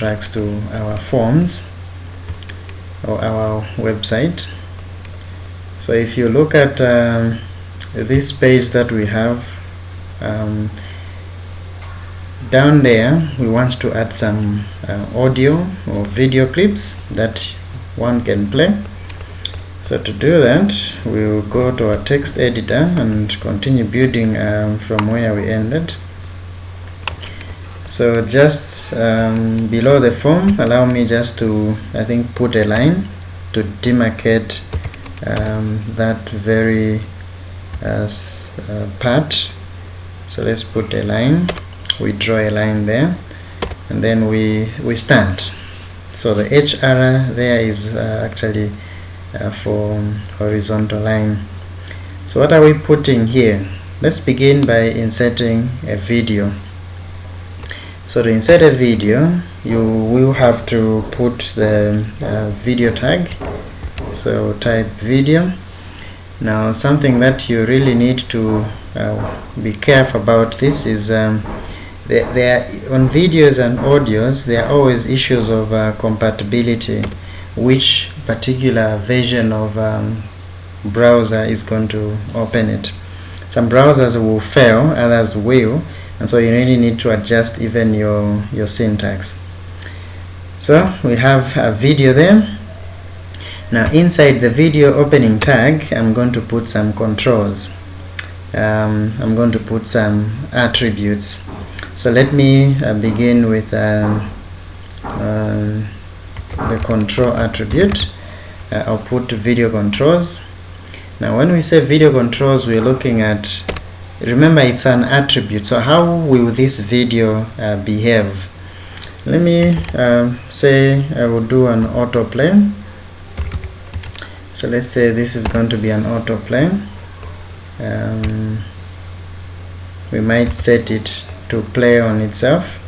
tracks to our forms or our website. So if you look at this page that we have, down there we want to add some audio or video clips that one can play. So to do that, we will go to our text editor and continue building from where we ended. So just below the form, allow me just to, I think, put a line to demarcate that very part. So let's put a line, we draw a line there, and then we start. So the HR there is actually for horizontal line. So what are we putting here? Let's begin by inserting a video. So to insert a video, you will have to put the video tag. So type video. Now something that you really need to be careful about this is there on videos and audios there are always issues of compatibility, which particular version of browser is going to open it. Some browsers will fail, others will, and so you really need to adjust even your syntax. So we have a video there. Now inside the video opening tag, I'm going to put some controls. I'm going to put some attributes. So let me begin with the control attribute. I'll put video controls. Now when we say video controls, we're looking at, remember it's an attribute, so how will this video behave? Let me say I will do an autoplay. So let's say this is going to be an autoplay. We might set it to play on itself.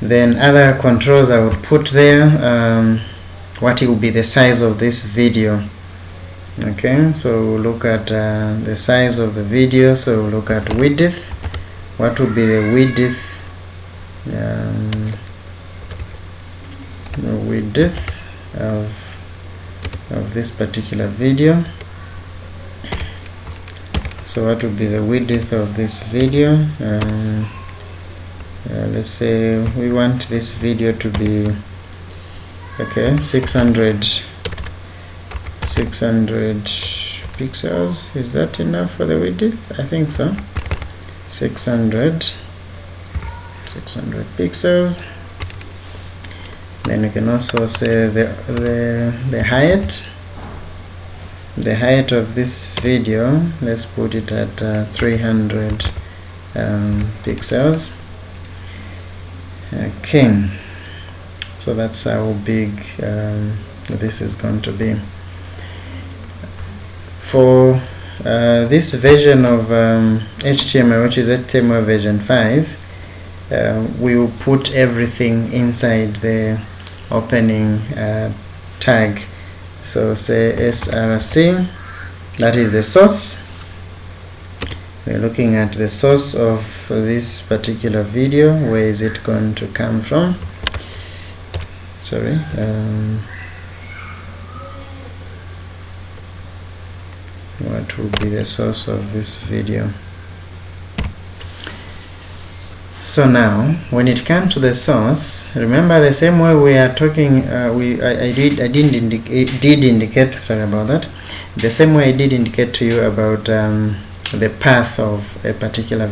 Then other controls I would put there, what will be the size of this video. Okay, so we'll look at the size of the video. So we'll look at width. What will be the width? Of this particular video. So what will be the width of this video? Let's say we want this video to be 600 pixels. Is that enough for the width? I think so. 600 pixels. Then we can also say the height. The height of this video, let's put it at 300 pixels. Okay, so that's how big this is going to be. For this version of HTML, which is HTML version 5, we will put everything inside the opening tag. So say src, that is the source. We're looking at the source of this particular video. Where is it going to come from? Sorry. What will be the source of this video? So now, when it comes to the source, remember the same way we are talking. I did indicate. Sorry about that. The same way I did indicate to you about the path of a particular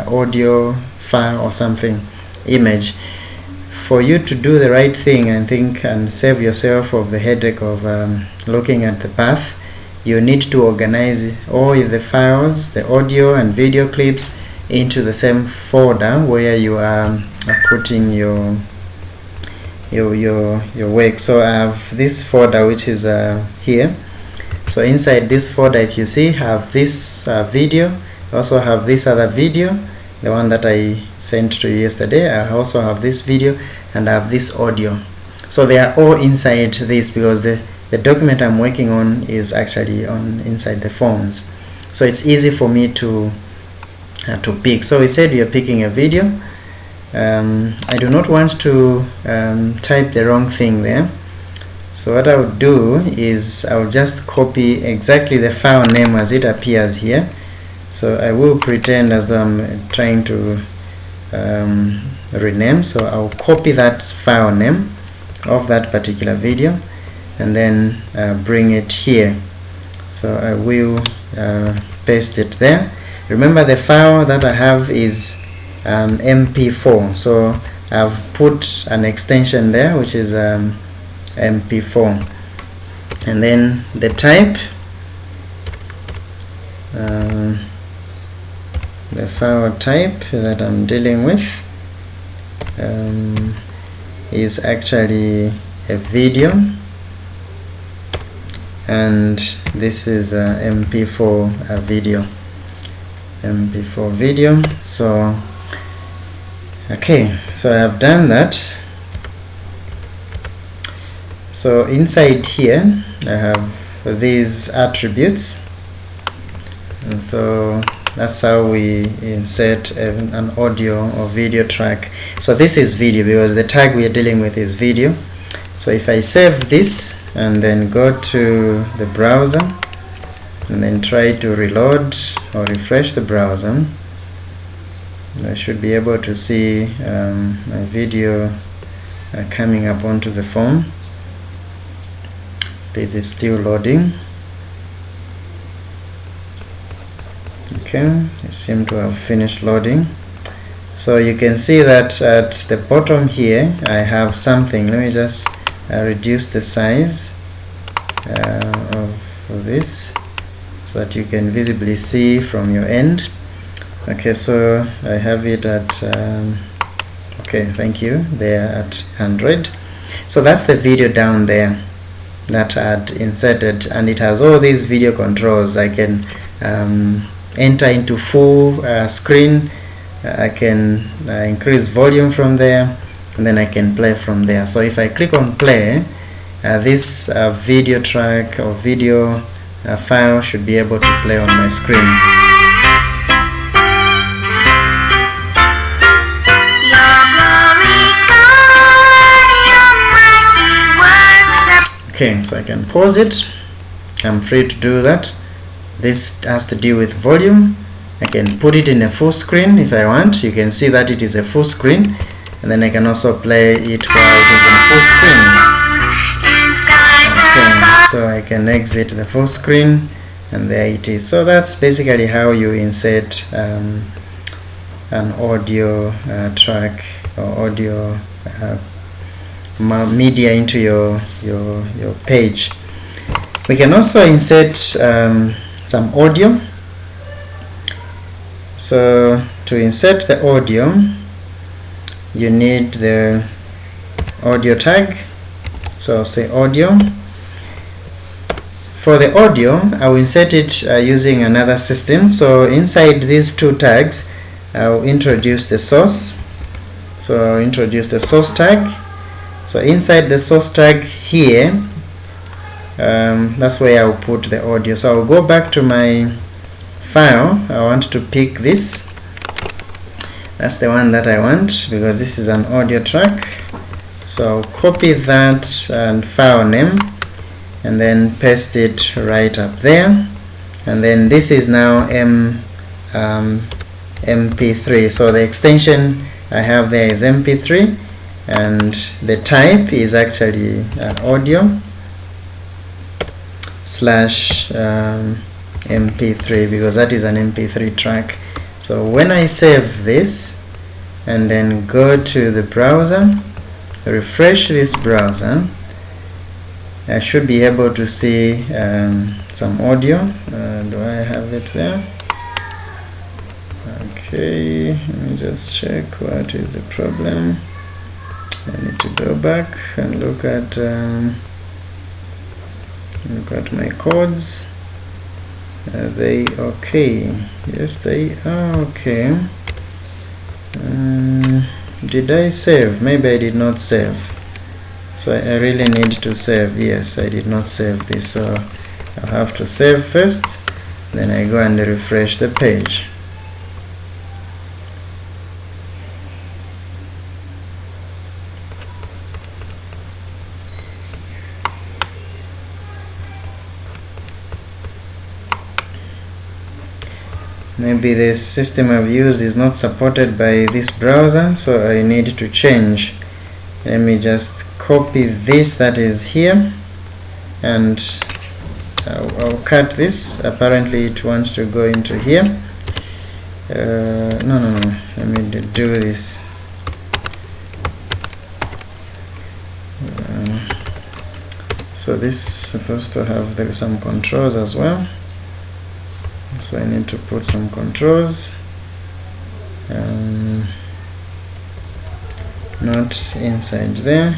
audio file or something, image. For you to do the right thing, I think, and save yourself of the headache of looking at the path, you need to organize all the files, the audio and video clips, into the same folder where you are putting your work. So I have this folder which is here. So inside this folder, if you see, have this video, also have this other video, the one that I sent to you yesterday. I also have this video and I have this audio. So they are all inside this because the document I'm working on is actually inside the forms. So it's easy for me to pick. So we said we are picking a video. I do not want to type the wrong thing there. So what I would do is I will just copy exactly the file name as it appears here. So I will pretend as though I'm trying to rename. So I'll copy that file name of that particular video and then bring it here. So I will paste it there. Remember, the file that I have is MP4, so I've put an extension there which is MP4, and then the type, the file type that I'm dealing with is actually a video, and this is MP4 video, MP4 video. So okay, so I have done that. So inside here I have these attributes, and so that's how we insert an audio or video track. So this is video because the tag we are dealing with is video. So if I save this and then go to the browser and then try to reload or refresh the browser, I should be able to see my video coming up onto the phone. This is still loading. Okay, it seems to have finished loading. So you can see that at the bottom here I have something. Let me just reduce the size of this so that you can visibly see from your end. Okay, so I have it at okay, thank you, there at 100. So that's the video down there that I had inserted, and it has all these video controls. I can enter into full screen, I can increase volume from there, and then I can play from there. So if I click on play, this video track or video file should be able to play on my screen. Okay, so I can pause it. I'm free to do that. This has to do with volume. I can put it in a full screen if I want. You can see that it is a full screen, and then I can also play it while it is in full screen. Okay, so I can exit the full screen, and there it is. So that's basically how you insert an audio track or audio media into your page. We can also insert some audio. So to insert the audio, you need the audio tag. So I'll say audio. For the audio, I will insert it using another system. So inside these two tags, I'll introduce the source. So I'll introduce the source tag. So inside the source tag here, that's where I'll put the audio. So I'll go back to my file. I want to pick this. That's the one that I want because this is an audio track. So I'll copy that and file name and then paste it right up there. And then this is now MP3. So the extension I have there is MP3. And the type is actually audio / MP3 because that is an MP3 track. So when I save this and then go to the browser, refresh this browser, I should be able to see some audio. Do I have it there? Okay, let me just check what is the problem. I need to go back and look at my codes. Are they okay? Yes, they are okay. Did I save? Maybe I did not save. So I really need to save. Yes, I did not save this. So I'll have to save first. Then I go and refresh the page. maybe the system I've used is not supported by this browser, so I need to change. Let me just copy this that is here, and I'll cut this. Apparently it wants to go into here. No, let me do this. So this is supposed to have some controls as well, so I need to put some controls, not inside there.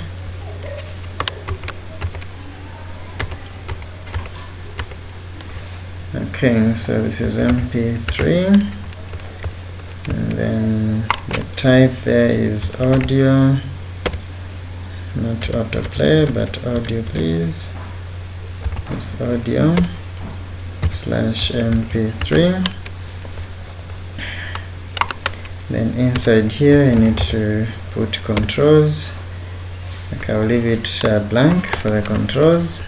Okay, so this is MP3, and then the type there is audio, not autoplay but audio, please. It's audio /mp3. Then inside here I need to put controls. Okay, I'll leave it blank for the controls.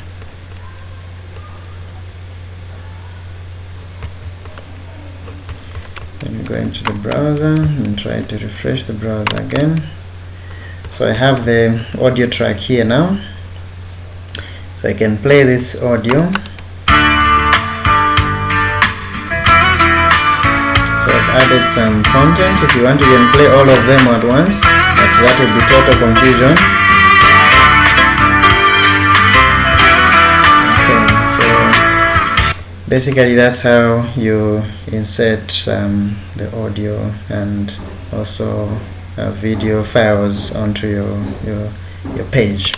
Then go into the browser and try to refresh the browser again. So I have the audio track here now, so I can play this audio. So I've added some content. If you want, you can play all of them at once, but that would be total confusion. Okay, so basically that's how you insert the audio and also video files onto your page.